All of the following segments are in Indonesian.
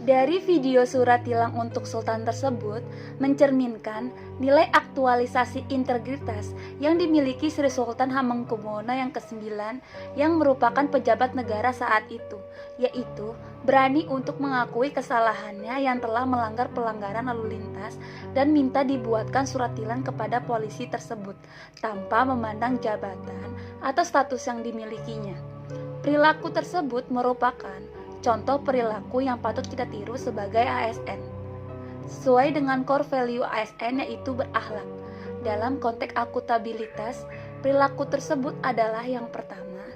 Dari video surat tilang untuk sultan tersebut mencerminkan nilai aktualisasi integritas yang dimiliki Sri Sultan Hamengkubuwono yang ke-9 yang merupakan pejabat negara saat itu, yaitu berani untuk mengakui kesalahannya yang telah melanggar pelanggaran lalu lintas dan minta dibuatkan surat tilang kepada polisi tersebut tanpa memandang jabatan atau status yang dimilikinya. Perilaku tersebut merupakan contoh perilaku yang patut kita tiru sebagai ASN. Sesuai dengan core value ASN yaitu berakhlak. Dalam konteks akutabilitas, perilaku tersebut adalah yang pertama,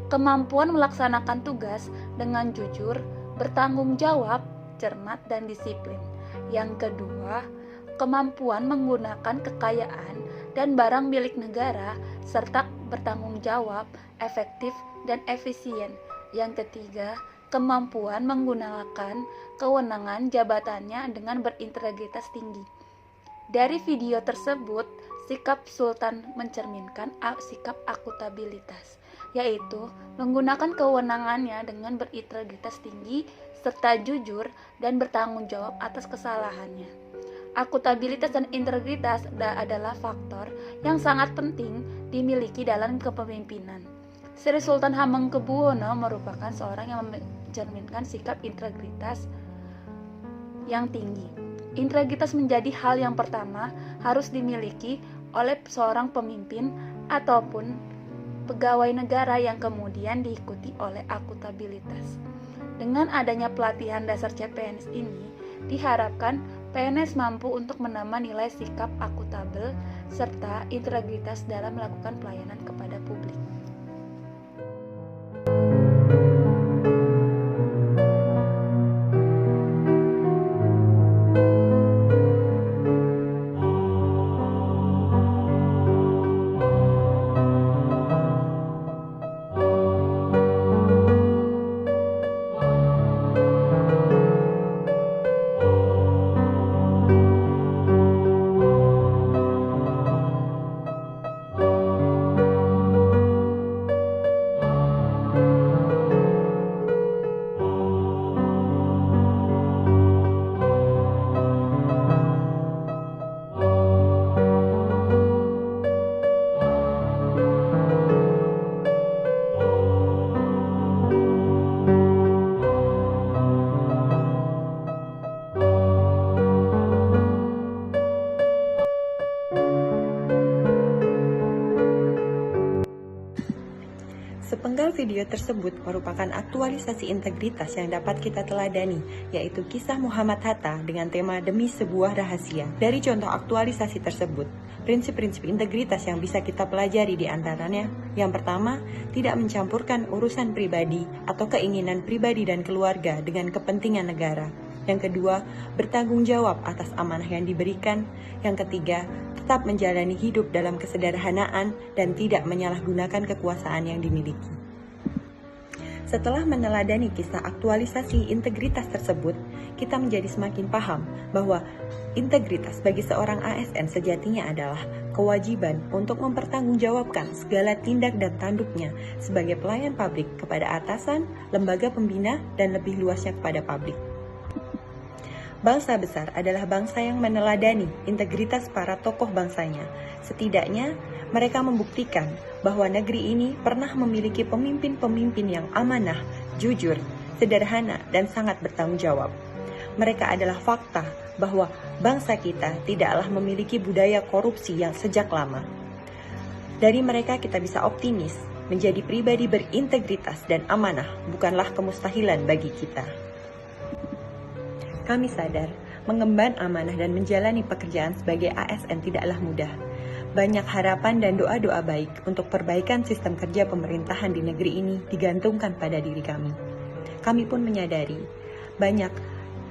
kemampuan melaksanakan tugas dengan jujur, bertanggung jawab, cermat, dan disiplin. Yang kedua, kemampuan menggunakan kekayaan dan barang milik negara serta bertanggung jawab, efektif, dan efisien. Yang ketiga, kemampuan menggunakan kewenangan jabatannya dengan berintegritas tinggi. Dari video tersebut, sikap Sultan mencerminkan sikap akutabilitas, yaitu menggunakan kewenangannya dengan berintegritas tinggi serta jujur dan bertanggung jawab atas kesalahannya. Akutabilitas dan integritas adalah faktor yang sangat penting dimiliki dalam kepemimpinan. Sri Sultan Hamengkubuwono merupakan seorang yang mencerminkan sikap integritas yang tinggi. Integritas menjadi hal yang pertama harus dimiliki oleh seorang pemimpin ataupun pegawai negara yang kemudian diikuti oleh akutabilitas. Dengan adanya pelatihan dasar CPNS ini, diharapkan PNS mampu untuk menambah nilai sikap akutabel serta integritas dalam melakukan pelayanan kepada publik. Sepenggal video tersebut merupakan aktualisasi integritas yang dapat kita teladani, yaitu kisah Muhammad Hatta dengan tema Demi Sebuah Rahasia. Dari contoh aktualisasi tersebut, prinsip-prinsip integritas yang bisa kita pelajari di antaranya, yang pertama, tidak mencampurkan urusan pribadi atau keinginan pribadi dan keluarga dengan kepentingan negara. Yang kedua, bertanggung jawab atas amanah yang diberikan. Yang ketiga, tetap menjalani hidup dalam kesederhanaan dan tidak menyalahgunakan kekuasaan yang dimiliki. Setelah meneladani kisah aktualisasi integritas tersebut, kita menjadi semakin paham bahwa integritas bagi seorang ASN sejatinya adalah kewajiban untuk mempertanggungjawabkan segala tindak dan tanduknya sebagai pelayan publik kepada atasan, lembaga pembina, dan lebih luasnya kepada publik. Bangsa besar adalah bangsa yang meneladani integritas para tokoh bangsanya. Setidaknya, mereka membuktikan bahwa negeri ini pernah memiliki pemimpin-pemimpin yang amanah, jujur, sederhana, dan sangat bertanggung jawab. Mereka adalah fakta bahwa bangsa kita tidaklah memiliki budaya korupsi yang sejak lama. Dari mereka kita bisa optimis menjadi pribadi berintegritas dan amanah bukanlah kemustahilan bagi kita. Kami sadar, mengemban amanah dan menjalani pekerjaan sebagai ASN tidaklah mudah. Banyak harapan dan doa-doa baik untuk perbaikan sistem kerja pemerintahan di negeri ini digantungkan pada diri kami. Kami pun menyadari, banyak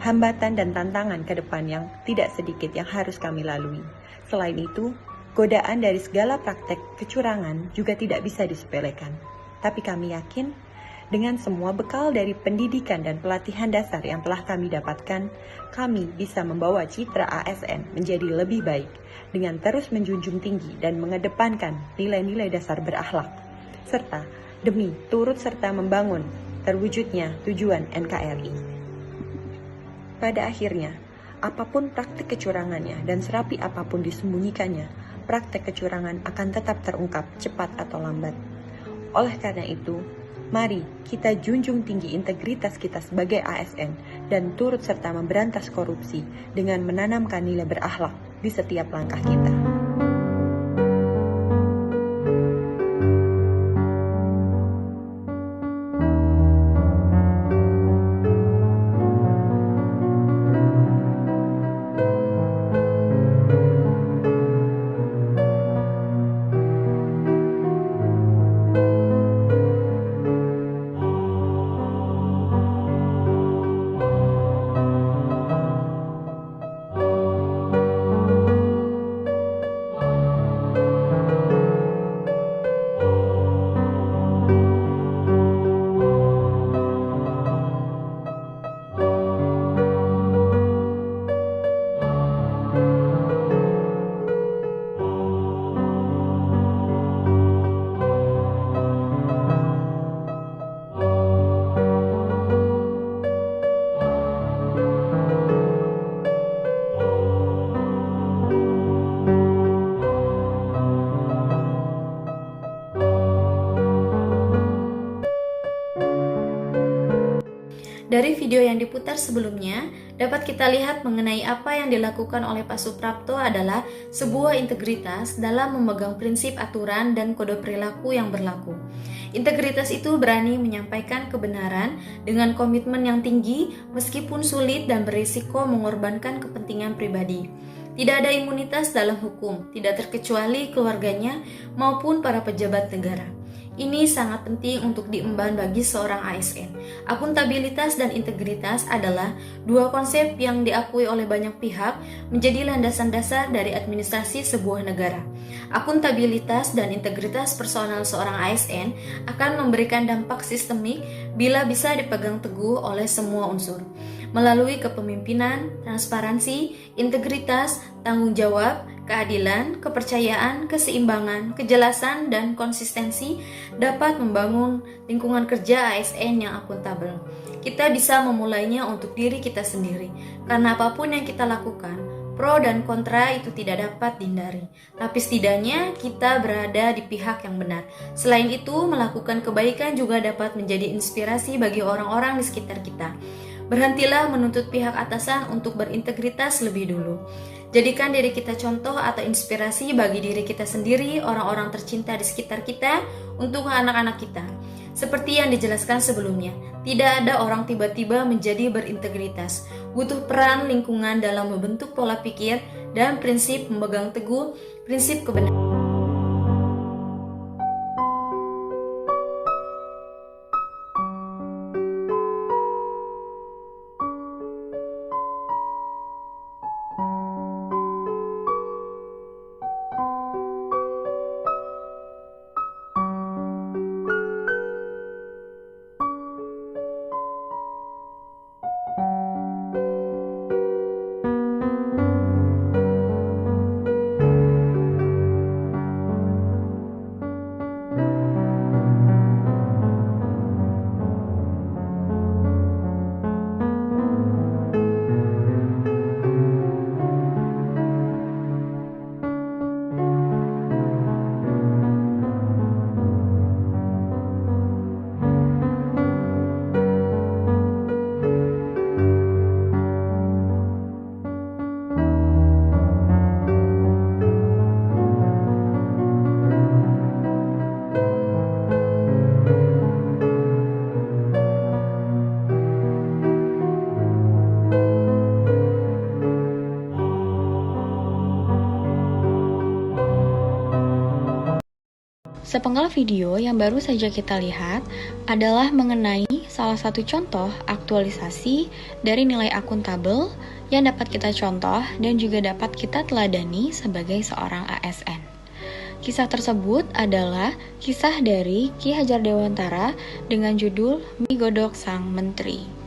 hambatan dan tantangan ke depan yang tidak sedikit yang harus kami lalui. Selain itu, godaan dari segala praktek kecurangan juga tidak bisa disepelekan. Tapi kami yakin, dengan semua bekal dari pendidikan dan pelatihan dasar yang telah kami dapatkan, kami bisa membawa citra ASN menjadi lebih baik dengan terus menjunjung tinggi dan mengedepankan nilai-nilai dasar berakhlak, serta demi turut serta membangun terwujudnya tujuan NKRI. Pada akhirnya, apapun praktik kecurangannya dan serapi apapun disembunyikannya, praktek kecurangan akan tetap terungkap cepat atau lambat. Oleh karena itu, mari kita junjung tinggi integritas kita sebagai ASN dan turut serta memberantas korupsi dengan menanamkan nilai berakhlak di setiap langkah kita. Dari video yang diputar sebelumnya, dapat kita lihat mengenai apa yang dilakukan oleh Pak Suprapto adalah sebuah integritas dalam memegang prinsip aturan dan kode perilaku yang berlaku. Integritas itu berani menyampaikan kebenaran dengan komitmen yang tinggi meskipun sulit dan berisiko mengorbankan kepentingan pribadi. Tidak ada imunitas dalam hukum, tidak terkecuali keluarganya maupun para pejabat negara. Ini sangat penting untuk diemban bagi seorang ASN. Akuntabilitas dan integritas adalah dua konsep yang diakui oleh banyak pihak menjadi landasan dasar dari administrasi sebuah negara. Akuntabilitas dan integritas personal seorang ASN akan memberikan dampak sistemik bila bisa dipegang teguh oleh semua unsur. Melalui kepemimpinan, transparansi, integritas, tanggung jawab, keadilan, kepercayaan, keseimbangan, kejelasan, dan konsistensi dapat membangun lingkungan kerja ASN yang akuntabel. Kita bisa memulainya untuk diri kita sendiri, karena apapun yang kita lakukan, pro dan kontra itu tidak dapat dihindari. Tapi setidaknya kita berada di pihak yang benar. Selain itu, melakukan kebaikan juga dapat menjadi inspirasi bagi orang-orang di sekitar kita. Berhentilah menuntut pihak atasan untuk berintegritas lebih dulu. Jadikan diri kita contoh atau inspirasi bagi diri kita sendiri, orang-orang tercinta di sekitar kita, untuk anak-anak kita. Seperti yang dijelaskan sebelumnya, tidak ada orang tiba-tiba menjadi berintegritas. Butuh peran lingkungan dalam membentuk pola pikir dan prinsip memegang teguh prinsip kebenaran. Sepenggal video yang baru saja kita lihat adalah mengenai salah satu contoh aktualisasi dari nilai akuntabel yang dapat kita contoh dan juga dapat kita teladani sebagai seorang ASN. Kisah tersebut adalah kisah dari Ki Hajar Dewantara dengan judul Mie Godok Sang Menteri.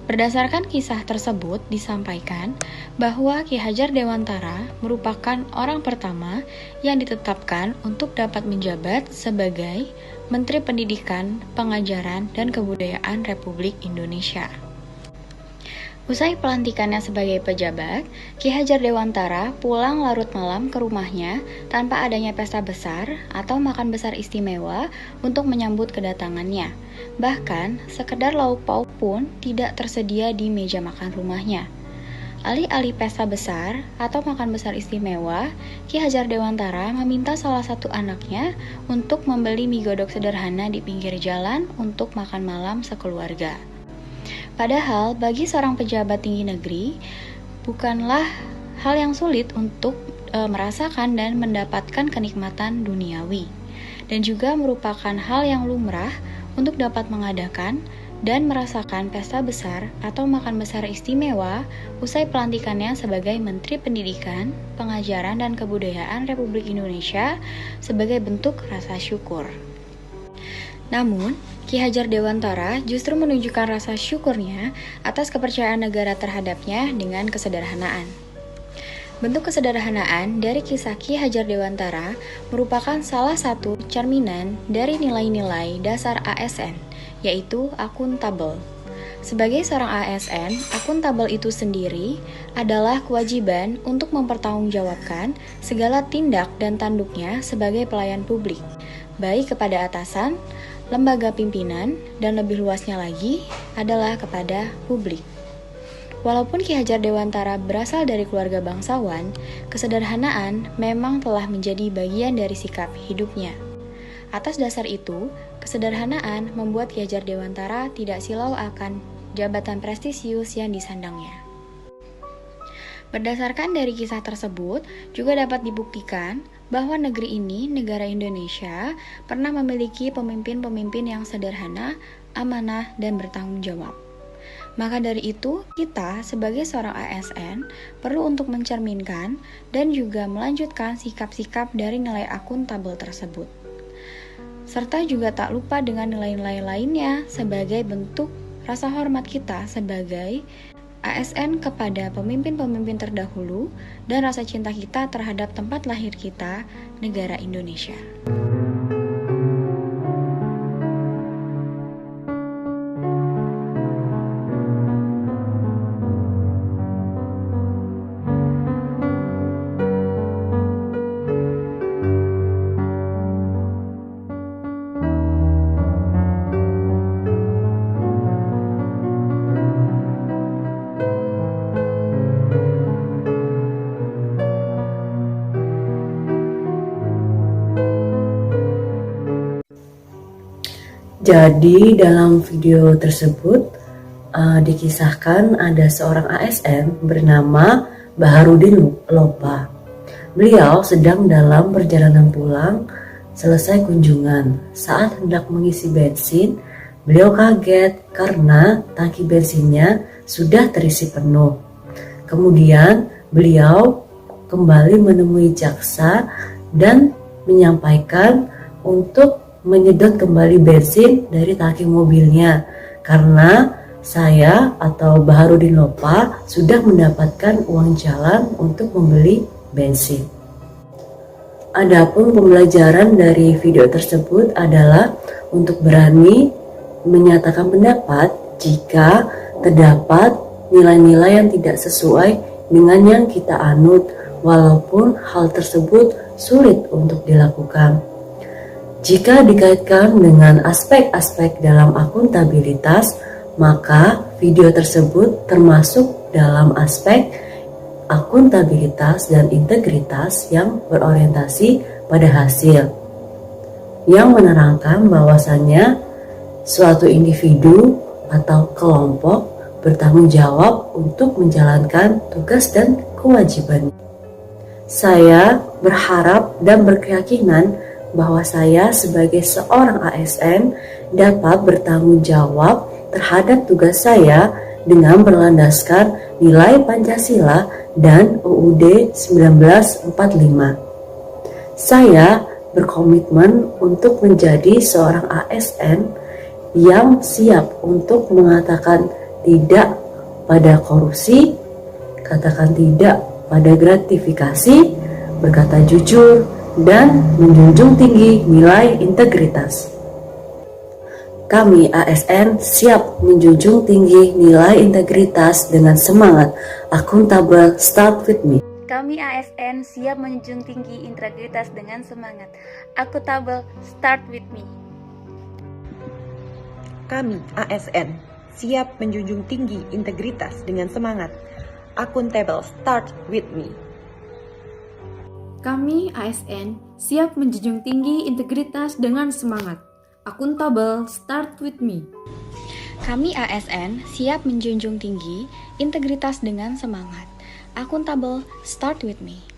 Berdasarkan kisah tersebut disampaikan bahwa Ki Hajar Dewantara merupakan orang pertama yang ditetapkan untuk dapat menjabat sebagai Menteri Pendidikan, Pengajaran, dan Kebudayaan Republik Indonesia. Usai pelantikannya sebagai pejabat, Ki Hajar Dewantara pulang larut malam ke rumahnya tanpa adanya pesta besar atau makan besar istimewa untuk menyambut kedatangannya. Bahkan, sekedar lauk pauk pun tidak tersedia di meja makan rumahnya. Alih-alih pesta besar atau makan besar istimewa, Ki Hajar Dewantara meminta salah satu anaknya untuk membeli mie godok sederhana di pinggir jalan untuk makan malam sekeluarga. Padahal bagi seorang pejabat tinggi negeri, bukanlah hal yang sulit untuk merasakan dan mendapatkan kenikmatan duniawi, dan juga merupakan hal yang lumrah untuk dapat mengadakan dan merasakan pesta besar atau makan besar istimewa usai pelantikannya sebagai Menteri Pendidikan, Pengajaran, dan Kebudayaan Republik Indonesia sebagai bentuk rasa syukur. Namun, Ki Hajar Dewantara justru menunjukkan rasa syukurnya atas kepercayaan negara terhadapnya dengan kesederhanaan. Bentuk kesederhanaan dari kisah Ki Hajar Dewantara merupakan salah satu cerminan dari nilai-nilai dasar ASN, yaitu akuntabel. Sebagai seorang ASN, akuntabel itu sendiri adalah kewajiban untuk mempertanggungjawabkan segala tindak dan tanduknya sebagai pelayan publik, baik kepada atasan, lembaga pimpinan, dan lebih luasnya lagi adalah kepada publik. Walaupun Ki Hajar Dewantara berasal dari keluarga bangsawan, kesederhanaan memang telah menjadi bagian dari sikap hidupnya. Atas dasar itu, kesederhanaan membuat Ki Hajar Dewantara tidak silau akan jabatan prestisius yang disandangnya. Berdasarkan dari kisah tersebut, juga dapat dibuktikan bahwa negeri ini, negara Indonesia, pernah memiliki pemimpin-pemimpin yang sederhana, amanah, dan bertanggung jawab. Maka dari itu, kita sebagai seorang ASN perlu untuk mencerminkan dan juga melanjutkan sikap-sikap dari nilai akuntabel tersebut. Serta juga tak lupa dengan nilai-nilai lainnya sebagai bentuk rasa hormat kita sebagai ASN kepada pemimpin-pemimpin terdahulu dan rasa cinta kita terhadap tempat lahir kita, negara Indonesia. Jadi dalam video tersebut dikisahkan ada seorang ASN bernama Baharudin Lopa. Beliau sedang dalam perjalanan pulang selesai kunjungan. Saat hendak mengisi bensin, beliau kaget karena tangki bensinnya sudah terisi penuh. Kemudian beliau kembali menemui jaksa dan menyampaikan untuk menyedot kembali bensin dari tangki mobilnya karena saya atau Baharudin Lopa sudah mendapatkan uang jalan untuk membeli bensin. Adapun pembelajaran dari video tersebut adalah untuk berani menyatakan pendapat jika terdapat nilai-nilai yang tidak sesuai dengan yang kita anut, walaupun hal tersebut sulit untuk dilakukan. Jika dikaitkan dengan aspek-aspek dalam akuntabilitas, maka video tersebut termasuk dalam aspek akuntabilitas dan integritas yang berorientasi pada hasil, yang menerangkan bahwasannya suatu individu atau kelompok bertanggung jawab untuk menjalankan tugas dan kewajiban. Saya berharap dan berkeyakinan bahwa saya sebagai seorang ASN dapat bertanggung jawab terhadap tugas saya dengan berlandaskan nilai Pancasila dan UUD 1945. Saya berkomitmen untuk menjadi seorang ASN yang siap untuk mengatakan tidak pada korupsi, katakan tidak pada gratifikasi, berkata jujur, dan menjunjung tinggi nilai integritas. Kami ASN siap menjunjung tinggi nilai integritas dengan semangat akuntabel. Start with me. Kami ASN siap menjunjung tinggi integritas dengan semangat akuntabel. Start with me. Kami ASN siap menjunjung tinggi integritas dengan semangat akuntabel. Start with me. Kami ASN siap menjunjung tinggi integritas dengan semangat akuntabel. Start with me. Kami ASN siap menjunjung tinggi integritas dengan semangat akuntabel. Start with me.